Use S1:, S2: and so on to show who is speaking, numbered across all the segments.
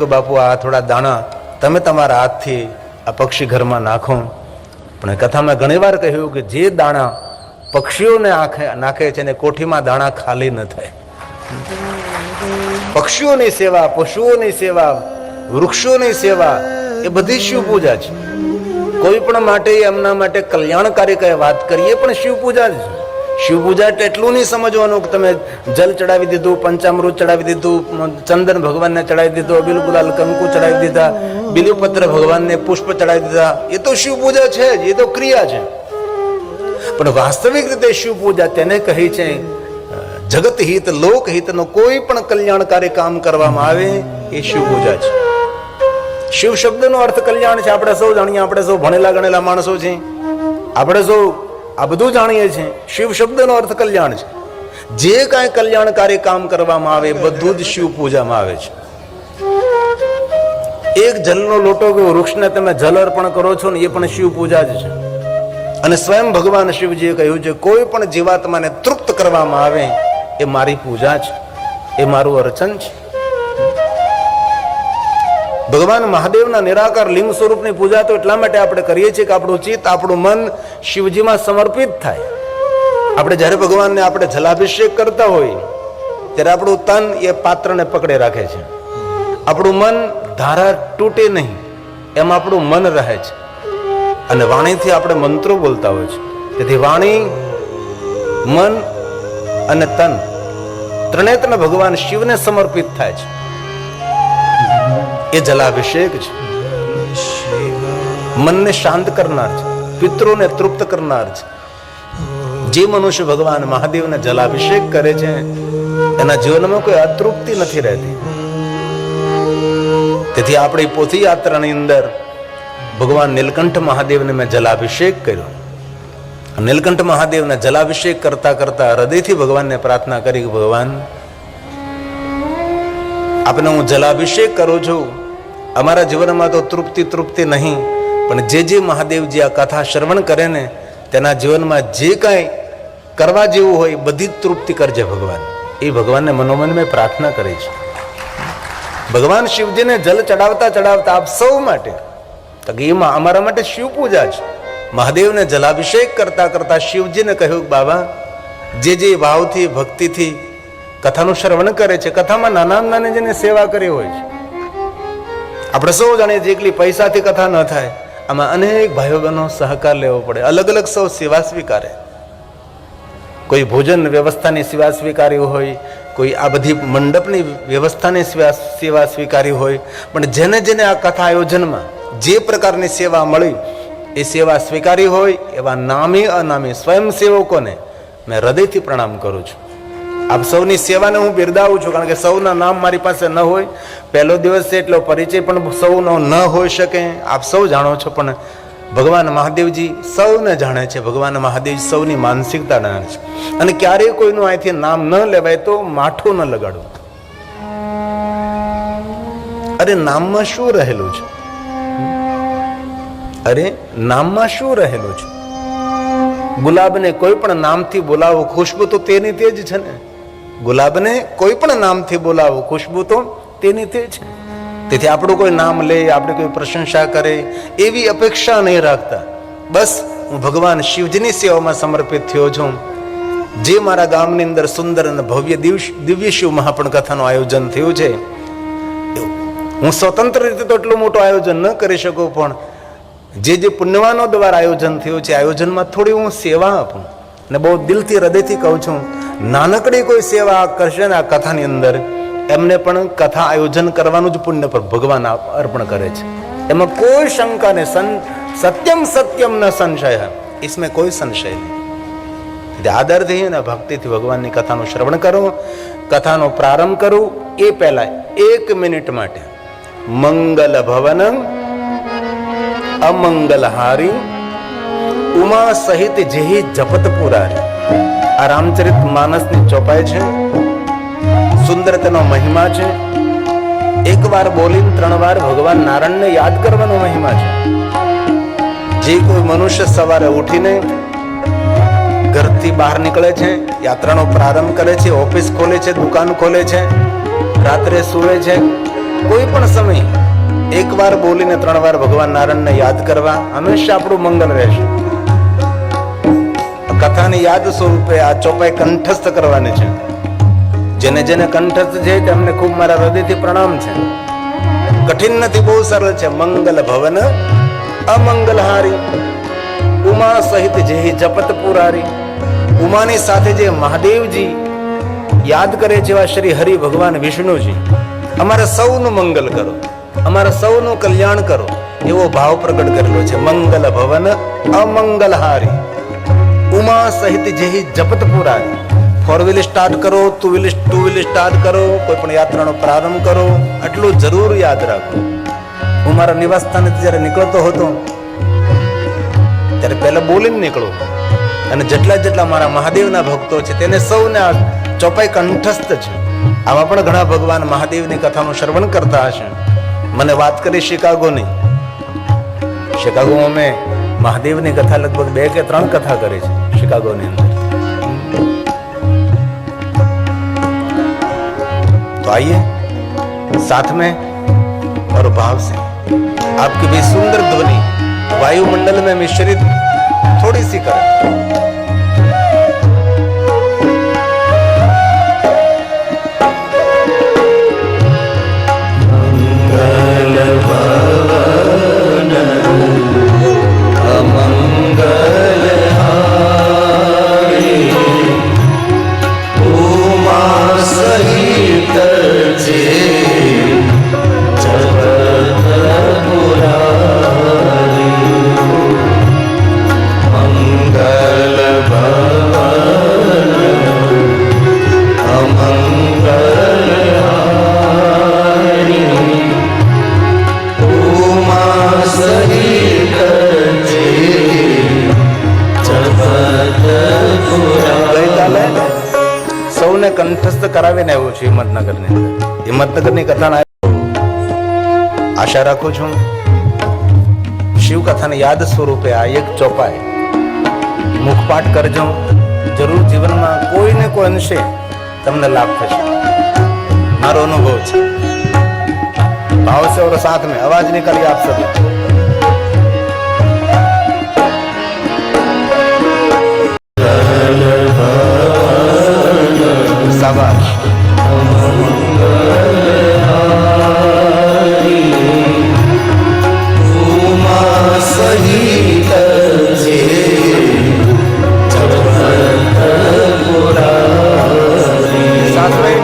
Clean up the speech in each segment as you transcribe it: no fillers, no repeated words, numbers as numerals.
S1: કે બાપુ આ થોડા દાણા તમે તમારા હાથથી આ પક્ષી ઘરમાં નાખો. પણ કથામાં ઘણી વાર કહ્યું કે જે દાણા પક્ષીઓને નાખે છે ને કોઠીમાં દાણા ખાલી ન થાય. પક્ષીઓની સેવા, પશુઓની સેવા, વૃક્ષોની સેવા એ બધી શિવ પૂજા છે. કોઈ પણ માટે એમના માટે કલ્યાણકારી કઈ વાત કરીએ પણ શિવ પૂજા જ છે. શિવ પૂજા એટલે એટલું નહીં સમજવાનું કે તમે જલ ચડાવી દીધું, પંચામૃત ચડાવી દીધું, ચંદન ભગવાનને ચડાવી દીધું, અબીલ ગુલાલ કંકુ ચડાવી દીધા, બિલીપત્ર ભગવાનને પુષ્પ ચડાવી દીધા. એ તો શિવ પૂજા છે જ, એ તો ક્રિયા છે. પણ વાસ્તવિક રીતે શિવ પૂજા તેને કહી છે જગત હિત, લોક હિતનો કોઈ પણ કલ્યાણકારી કામ કરવામાં આવે એ શિવ પૂજા છે. શિવ શબ્દનો અર્થ કલ્યાણ છે. આપણે સૌ જાણીએ, આપણે સૌ ભણેલા ગણેલા માણસો છે, આપણે સૌ આ બધું જાણીએ છીએ. શિવ શબ્દનો અર્થ કલ્યાણ છે. જે કાંઈ કલ્યાણકારી કામ કરવામાં આવે બધું જ શિવ પૂજામાં આવે છે. એક જલનો લોટો કે વૃક્ષને તમે જલ અર્પણ કરો છો ને એ પણ શિવ પૂજા જ છે. અને સ્વયં ભગવાન શિવજીએ કહ્યું છે કોઈ પણ જીવાત્માને તૃપ્ત કરવામાં આવે એ મારી પૂજા છે, એ મારું અર્ચન છે. ભગવાન મહાદેવના નિરાકાર લિંગ સ્વરૂપની પૂજા તો એટલા માટે આપણે કરીએ છીએ કે આપણું ચિત્ત, આપણું મન શિવજીમાં સમર્પિત થાય. આપણે જ્યારે ભગવાનને આપણે જલાભિષેક કરતા હોય ત્યારે આપણું તન એ પાત્રને પકડે રાખે છે. આપણું મન ધારા તૂટે નહીં એમ આપણું મન રહે છે. અને વાણીથી આપણે મંત્રો બોલતા હોય છે. તેથી વાણી, મન અને તન ત્રણેયને ભગવાન શિવને સમર્પિત થાય છે. એ જલાભિષેક છે. મનને શાંત કરનાર છે, પિતૃને તૃપ્ત કરનાર છે. જે મનુષ્ય ભગવાન મહાદેવને જલાભિષેક કરે છે એના જીવનમાં કોઈ અતૃપ્તિ નથી રહેતી. તેથી આપણી પોથી યાત્રાની અંદર ભગવાન નીલકંઠ મહાદેવને મેં જલાભિષેક કર્યો. નીલકંઠ મહાદેવને જલાભિષેક કરતા કરતા હૃદયથી ભગવાનને પ્રાર્થના કરી કે ભગવાન આપને હું જલાભિષેક કરું છું. અમારા જીવનમાં તો તૃપ્તિ નહીં, પણ જે મહાદેવજી આ કથા શ્રવણ કરે ને તેના જીવનમાં જે કાંઈ કરવા જેવું હોય બધી જ તૃપ્તિ કરજે ભગવાન. એ ભગવાનને મનોમન મેં પ્રાર્થના કરી છે. ભગવાન શિવજીને જલ ચડાવતા ચડાવતા આપ સૌ માટે એમાં અમારા માટે શિવ પૂજા છે. મહાદેવને જલાભિષેક કરતા કરતા શિવજીને કહ્યું બાબા જે ભાવથી, ભક્તિથી કથાનું શ્રવણ કરે છે, કથામાં નાની જેને સેવા કરી હોય છે. આપણે સૌ જાણીએ છીએ એકલી પૈસાથી કથા ન થાય. આમાં અનેક ભાઈઓ બહેનો સહકાર લેવો પડે. અલગ અલગ સૌ સેવા સ્વીકારે. કોઈ ભોજન વ્યવસ્થાની સેવા સ્વીકારી હોય, કોઈ આ બધી મંડપની વ્યવસ્થાની સેવા સ્વીકારી હોય. પણ જેને જેને આ કથા આયોજનમાં જે પ્રકારની સેવા મળી એ સેવા સ્વીકારી હોય એવા નામી અનામી સ્વયંસેવકોને મેં હૃદયથી પ્રણામ કરું છું. આપ સૌની સેવાને હું બિરદાવું છું, કારણ કે સૌના નામ મારી પાસે ન હોય. પહેલો દિવસ છે એટલો પરિચય પણ સૌનો ન હોઈ શકે. આપ સૌ જાણો છો, પણ ભગવાન મહાદેવજી સૌને જાણે છે. ભગવાન મહાદેવજી સૌની માનસિકતા જાણે છે. અને ક્યારેય કોઈનું અહીંથી નામ ન લેવાય તો માઠું ન લગાડવું. અરે નામમાં શું રહેલું છે? અરે નામમાં શું રહેલું છે? ગુલાબને કોઈ પણ નામથી બોલાવો, ખુશ્બુ તો તેની તે જ છે ને. ગુલાબને કોઈ પણ નામથી બોલાવો, ખુશ્બુ તો તેની તે છે. તેથી આપણું કોઈ નામ લે, આપણે કોઈ પ્રશંસા કરે એવી અપેક્ષા નહીં રાખતા. બસ હું ભગવાન શિવજીની સેવામાં સમર્પિત થયો છું. જે મારા ગામની અંદર સુંદર અને ભવ્ય દિવ્ય શિવ મહાપણ કથાનું આયોજન થયું છે, હું સ્વતંત્ર રીતે તો એટલું મોટું આયોજન ન કરી શકું, પણ જે પુણ્યવાનો દ્વારા આયોજન થયું છે આયોજનમાં થોડી હું સેવા આપું. અને બહુ દિલથી હૃદયથી કહું છું, નાનકડી કોઈ સેવા કરશે ને આ કથાની અંદર એમને પણ કથા આયોજન કરવાનું જ પુણ્ય પર ભગવાન અર્પણ કરે છે. એમાં કોઈ શંકા નહીં. સત્યમ સત્યમ ન સંશય, इसमें કોઈ સંશય નહીં. આદરથી અને ભક્તિથી ભગવાનની કથાનું શ્રવણ કરો. કથાનો પ્રારંભ કરું એ પહેલા 1 મિનિટ માટે મંગલ ભવનમ અમંગલહારી ઉમા સહિત જેહી જપત પુરારી. આ રામચરિત માનસની ચોપાઈ છે. સુંદર તેનો મહિમા છે. એક વાર બોલીને 3 વાર ભગવાન નારાયણને યાદ કરવાનો મહિમા છે. જે કોઈ મનુષ્ય સવારે ઉઠીને ઘરથી બહાર નીકળે છે, યાત્રાનો પ્રારંભ કરે છે, ઓફિસ ખોલે છે, દુકાન ખોલે છે, રાત્રે સૂવે છે, કોઈ પણ સમય એક વાર બોલીને 3 વાર ભગવાન નારાયણને યાદ કરવા, હંમેશા આપણું મંગલ રહેશે. કથાની યાદ સ્વરૂપે આ ચોપાઈ કંઠસ્થ કરવાની છે. જેને જેને કંઠસ્થ છે તેમને ખૂબ મારા હૃદયથી પ્રણામ છે. કઠિન નથી, બહુ સરળ છે. મંગલ ભવન અમંગલહારી, ઉમા સહિત જે જપત પુરારી. ઉમાની સાથે જે મહાદેવજી યાદ કરે છે એવા શ્રી હરિ ભગવાન વિષ્ણુજી, અમારા સૌનું મંગલ કરો, અમારા સૌનું કલ્યાણ કરો, એવો ભાવ પ્રગટ કરેલો છે. મંગલ ભવન અમંગલહારી, ઉમા સહિત જે જપત પુરારી. 4 વ્હીલ સ્ટાર્ટ કરો, 2 વ્હીલ સ્ટાર્ટ કરો, કોઈ પણ યાત્રાનો પ્રારંભ કરો, આટલું જરૂર યાદ રાખો. હું મારા નિવાસ સ્થાનેથી જ્યારે નીકળતો હતો ત્યારે પહેલા બોલીને નીકળું, અને જેટલા મારા મહાદેવના ભક્તો છે તેને સૌને આ ચોપાઈ કંઠસ્થ છે. આમાં પણ ઘણા ભગવાન મહાદેવની કથાનું શ્રવણ કરતા હશે. મને વાત કરી શિકાગોની. શિકાગોમાં મેં મહાદેવની કથા લગભગ 2 કે 3 કથા કરી છે શિકાગોની અંદર. तो आइए साथ में और भाव से आपकी भी सुंदर ध्वनि वायुमंडल में मिश्रित थोड़ी सी करें. કંઠસ્થ કરાવીને આવ્યો છું હિંમતનગરની અંદર. હિંમતનગરની કથાના આશા રાખું છું શિવ કથાને યાદ સ્વરૂપે આ એક ચોપાઈ મુખપાઠ કરજો. જરૂર જીવનમાં કોઈને કોઈ અંશે તમને લાભ થશે, મારો અનુભવ છે. ભાવ से और साथ में आवाज निकालिए आप सभी. शाबाश. साथ में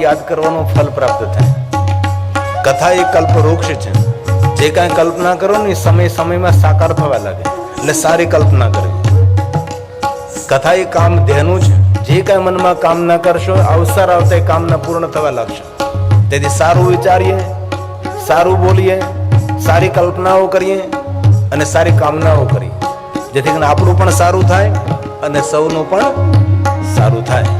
S1: યાદ કરવાનું ફલ પ્રાપ્ત થાય. કથા એ કલ્પવૃક્ષ છે. જે કાંઈ કલ્પના કરો ને સમય સમયમાં સાકાર થવા લાગે, એટલે સારી કલ્પના કરવી. કથા એ કામ ધ્યેયનું છે. જે કાંઈ મનમાં કામના કરશો, અવસર આવતા કામના પૂર્ણ થવા લાગશે. તેથી સારું વિચારીએ, સારું બોલીએ, સારી કલ્પનાઓ કરીએ અને સારી કામનાઓ કરીએ, જેથી કરીને આપણું પણ સારું થાય અને સૌનું પણ સારું થાય.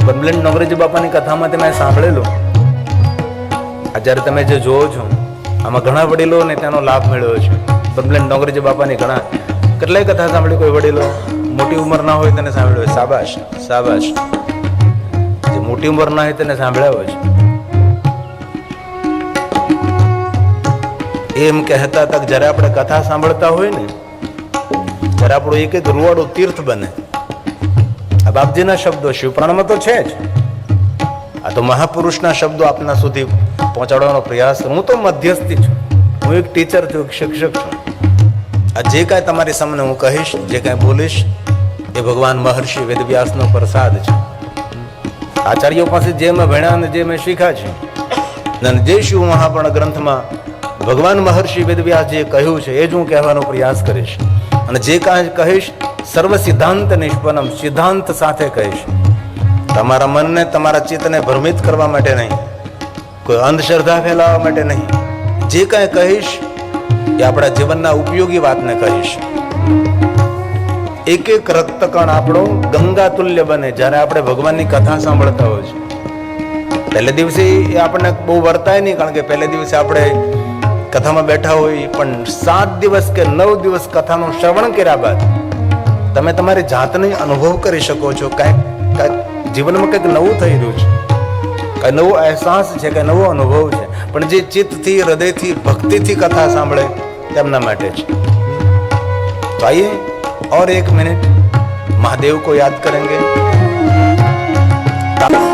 S1: બ્રહ્મલીન નોકરીજી બાપાની કથામાં તમે સાંભળેલું, જ્યારે તમે જે જોવો છો આમાં ઘણા વડીલોને તેનો લાભ મળ્યો છે. બ્રહ્મલીન નોકરીજી બાપાની ઘણા કેટલાય કથા સાંભળી. કોઈ વડીલો મોટી ઉંમર ના હોય તેને સાંભળ્યો હોય, શાબાશ શાબાશ. જે મોટી ઉંમર ના હોય તેને સાંભળ્યા હોય છે. એમ કહેતા હતા કે જ્યારે આપણે કથા સાંભળતા હોય ને, ત્યારે આપણું એક એક રૂવાડું તીર્થ બને. આ બાપજીના શબ્દો શિવપુરાણમાં તો છે જ. આ તો મહાપુરુષના શબ્દો આપના સુધી પહોંચાડવાનો પ્રયાસ. હું તો મધ્યસ્થી છું, હું એક ટીચર છું, એક શિક્ષક છું. આ જે કાંઈ તમારી સામે હું કહીશ, જે કાંઈ બોલીશ, એ ભગવાન મહર્ષિ વેદવ્યાસનો પ્રસાદ છે. આચાર્યો પાસે જે મેં ભણ્યા અને જે મેં શીખ્યા છે, અને જે શિવ મહાપુરાણ ગ્રંથમાં ભગવાન મહર્ષિ વેદવ્યાસજીએ કહ્યું છે એ જ હું કહેવાનો પ્રયાસ કરીશ. અને જે કાંઈ કહીશ સર્વ સિદ્ધાંત નિષ્પન્નમ, સિદ્ધાંત સાથે કહીશ. તમારા મનને, તમારા ચિત્તને ભ્રમિત કરવા માટે નહીં, કોઈ અંધશ્રદ્ધા ફેલાવવા માટે નહીં. જે કાંઈ કહીશ એ આપણા જીવનના ઉપયોગી વાતને કહીશ. એક એક રક્તકણ આપણો ગંગા તુલ્ય બને જ્યારે આપણે ભગવાનની કથા સાંભળતા હોય છે. પહેલે દિવસે એ આપણને બહુ વર્તાય નહીં, કારણ કે પહેલે દિવસે આપણે કથામાં બેઠા હોય, પણ 7 દિવસ કે 9 દિવસ કથાનું શ્રવણ કર્યા બાદ તમે તમારી જાતને અનુભવ કરી શકો છો. કાંઈક જીવનમાં કંઈક નવું થઈ રહ્યું છે, કંઈ નવો અહેસાસ છે, કંઈ નવો અનુભવ છે. પણ જે ચિત્તથી, હૃદયથી, ભક્તિથી કથા સાંભળે તેમના માટે છે. તો આइए और 1 मिनट महादेव को याद करेंगे.
S2: Namaha